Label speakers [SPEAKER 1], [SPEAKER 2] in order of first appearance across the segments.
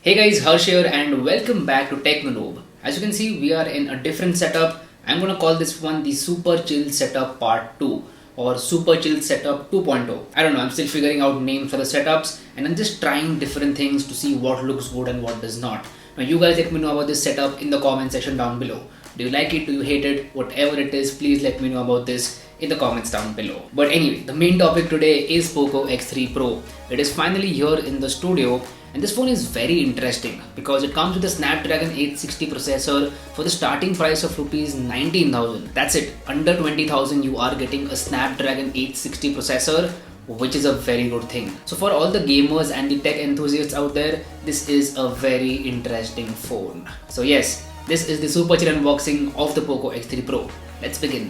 [SPEAKER 1] Hey guys, Harsh here and welcome back to Technolobe. As you can see, we are in a different setup. I'm gonna call this one the Super Chill Setup Part 2 or Super Chill Setup 2.0. I don't know, I'm still figuring out names for the setups and I'm just trying different things to see what looks good and what does not. Now you guys let me know about this setup in the comment section down below. Do you like it? Do you hate it? Whatever it is, please let me know about this in the comments down below. But anyway, the main topic today is Poco X3 Pro. It is finally here in the studio. And this phone is very interesting because it comes with a Snapdragon 860 processor for the starting price of rupees 19,000. That's it, under 20,000 you are getting a Snapdragon 860 processor, which is a very good thing. So for all the gamers and the tech enthusiasts out there, this is a very interesting phone. So yes, this is the super chill unboxing of the Poco X3 Pro. Let's begin.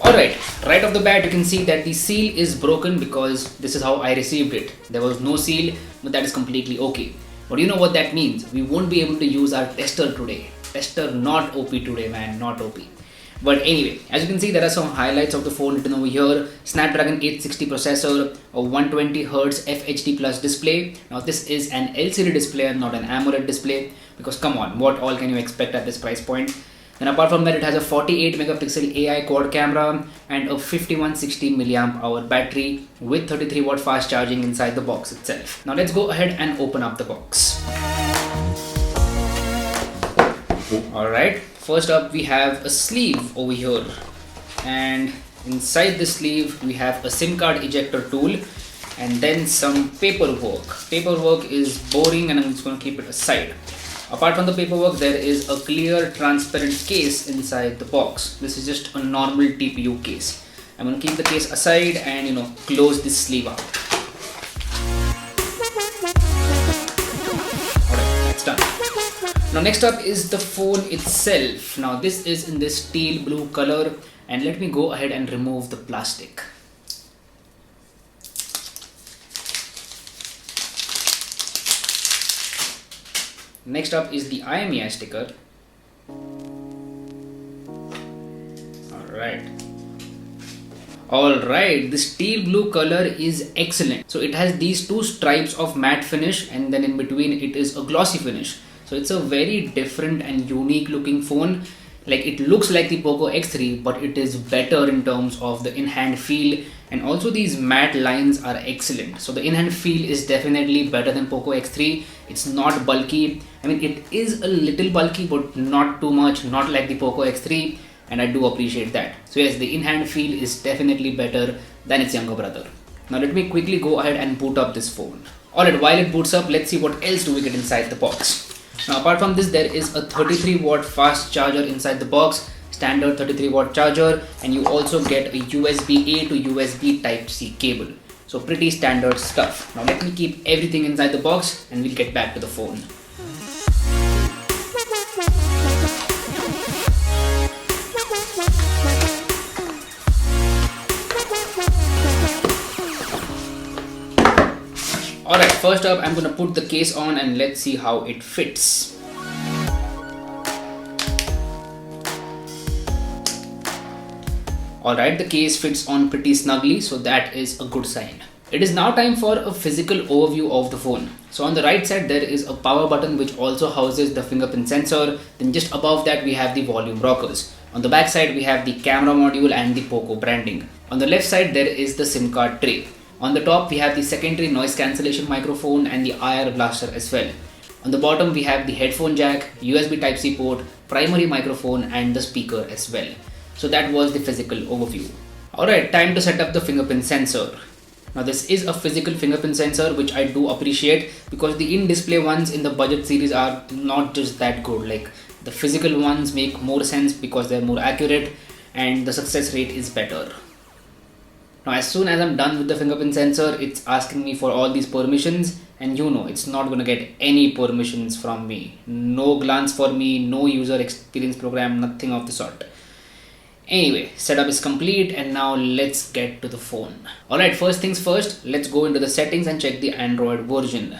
[SPEAKER 1] Alright, right off the bat you can see that the seal is broken because this is how I received it. There was no seal, but that is completely okay. But you know what that means? We won't be able to use our tester today. Tester not OP today, man, not OP. But anyway, as you can see, there are some highlights of the phone written over here. Snapdragon 860 processor, a 120Hz FHD plus display. Now this is an LCD display and not an AMOLED display, because come on, what all can you expect at this price point? And apart from that, it has a 48 megapixel AI quad camera and a 5160 milliamp hour battery with 33 watt fast charging inside the box itself. Now let's go ahead and open up the box. Alright, first up we have a sleeve over here, and inside the sleeve we have a SIM card ejector tool and then some paperwork. Paperwork is boring and I'm just going to keep it aside. Apart from the paperwork, there is a clear transparent case inside the box. This is just a normal TPU case. I'm going to keep the case aside and close this sleeve up. Alright, that's done. Now next up is the phone itself. Now this is in this teal blue color, and let me go ahead and remove the plastic. Next up is the IMEI sticker. Alright, this teal blue color is excellent. So it has these two stripes of matte finish and then in between it is a glossy finish. So it's a very different and unique looking phone. Like, it looks like the Poco X3, but it is better in terms of the in-hand feel, and also these matte lines are excellent. So the in-hand feel is definitely better than Poco X3. It's not bulky. I mean, it is a little bulky, but not too much, not like the Poco X3, and I do appreciate that. So yes, the in-hand feel is definitely better than its younger brother. Now let me quickly go ahead and boot up this phone. Alright, while it boots up, let's see what else do we get inside the box. Now apart from this, there is a 33 watt fast charger inside the box, standard 33 watt charger, and you also get a USB-A to USB Type-C cable. So pretty standard stuff. Now let me keep everything inside the box and we'll get back to the phone. Alright, first up I'm going to put the case on and let's see how it fits. Alright, the case fits on pretty snugly, so that is a good sign. It is now time for a physical overview of the phone. So on the right side there is a power button which also houses the fingerprint sensor. Then just above that we have the volume rockers. On the back side we have the camera module and the Poco branding. On the left side there is the SIM card tray. On the top we have the secondary noise cancellation microphone and the IR blaster as well. On the bottom we have the headphone jack, USB Type-C port, primary microphone and the speaker as well. So that was the physical overview. Alright, time to set up the fingerprint sensor. Now this is a physical fingerprint sensor, which I do appreciate because the in-display ones in the budget series are not just that good. Like, the physical ones make more sense because they're more accurate and the success rate is better. Now as soon as I'm done with the fingerprint sensor, it's asking me for all these permissions, and it's not going to get any permissions from me. No glance for me, no user experience program, nothing of the sort. Anyway, setup is complete and now let's get to the phone. Alright, first things first, let's go into the settings and check the Android version.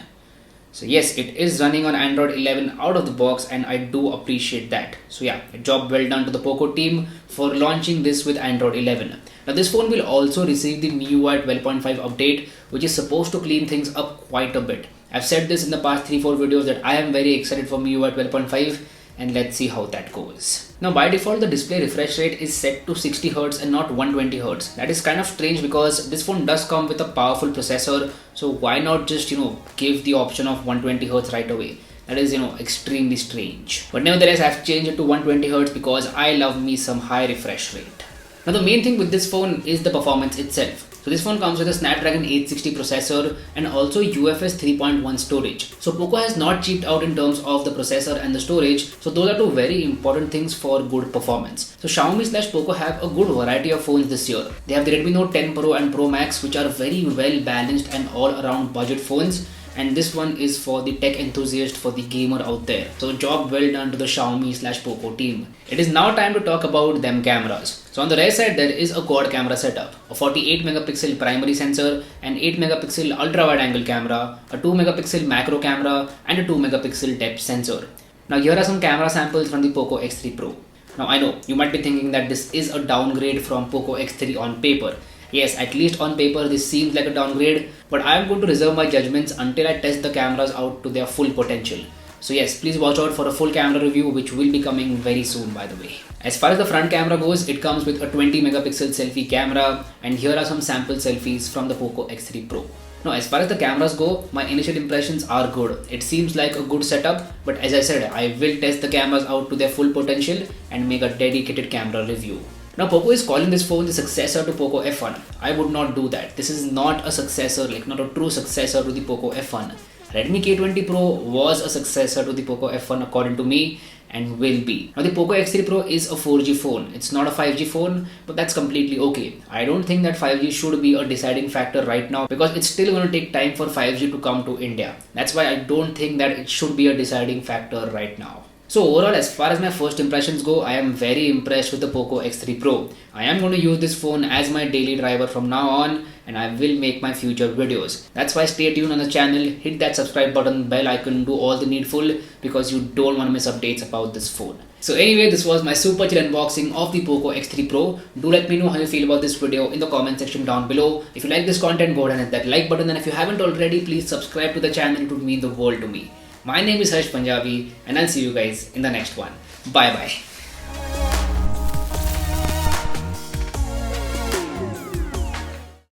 [SPEAKER 1] So yes, it is running on Android 11 out of the box, and I do appreciate that. So yeah, a job well done to the Poco team for launching this with Android 11. Now this phone will also receive the MIUI 12.5 update, which is supposed to clean things up quite a bit. I've said this in the past 3-4 videos that I am very excited for MIUI 12.5, and let's see how that goes. Now by default, the display refresh rate is set to 60Hz and not 120Hz. That is kind of strange because this phone does come with a powerful processor, so why not just give the option of 120Hz right away? That is extremely strange. But nevertheless, I've changed it to 120Hz because I love me some high refresh rate. Now the main thing with this phone is the performance itself. So this phone comes with a Snapdragon 860 processor and also UFS 3.1 storage. So Poco has not cheaped out in terms of the processor and the storage. So those are two very important things for good performance. So Xiaomi/Poco have a good variety of phones this year. They have the Redmi Note 10 Pro and Pro Max, which are very well balanced and all around budget phones. And this one is for the tech enthusiast, for the gamer out there. So job well done to the Xiaomi/Poco team. It is now time to talk about them cameras. So on the rear side there is a quad camera setup, a 48 megapixel primary sensor, an 8 megapixel ultra wide angle camera, a 2 megapixel macro camera and a 2 megapixel depth sensor. Now here are some camera samples from the Poco X3 Pro. Now I know you might be thinking that this is a downgrade from Poco X3 on paper. Yes, at least on paper this seems like a downgrade, but I am going to reserve my judgments until I test the cameras out to their full potential. So yes, please watch out for a full camera review, which will be coming very soon, by the way. As far as the front camera goes, it comes with a 20 megapixel selfie camera, and here are some sample selfies from the Poco X3 Pro. Now as far as the cameras go, my initial impressions are good. It seems like a good setup, but as I said, I will test the cameras out to their full potential and make a dedicated camera review. Now Poco is calling this phone the successor to Poco F1. I would not do that. This is not a successor, not a true successor to the Poco F1. Redmi K20 Pro was a successor to the Poco F1 according to me, and will be. Now the Poco X3 Pro is a 4G phone. It's not a 5G phone, but that's completely okay. I don't think that 5G should be a deciding factor right now because it's still going to take time for 5G to come to India. That's why I don't think that it should be a deciding factor right now. So overall, as far as my first impressions go, I am very impressed with the Poco X3 Pro. I am going to use this phone as my daily driver from now on, and I will make my future videos. That's why stay tuned on the channel, hit that subscribe button, bell icon, do all the needful because you don't want to miss updates about this phone. So anyway, this was my super chill unboxing of the Poco X3 Pro. Do let me know how you feel about this video in the comment section down below. If you like this content, go ahead and hit that like button, and if you haven't already, please subscribe to the channel. It would mean the world to me. My name is Harsh Punjabi, and I'll see you guys in the next one. Bye bye.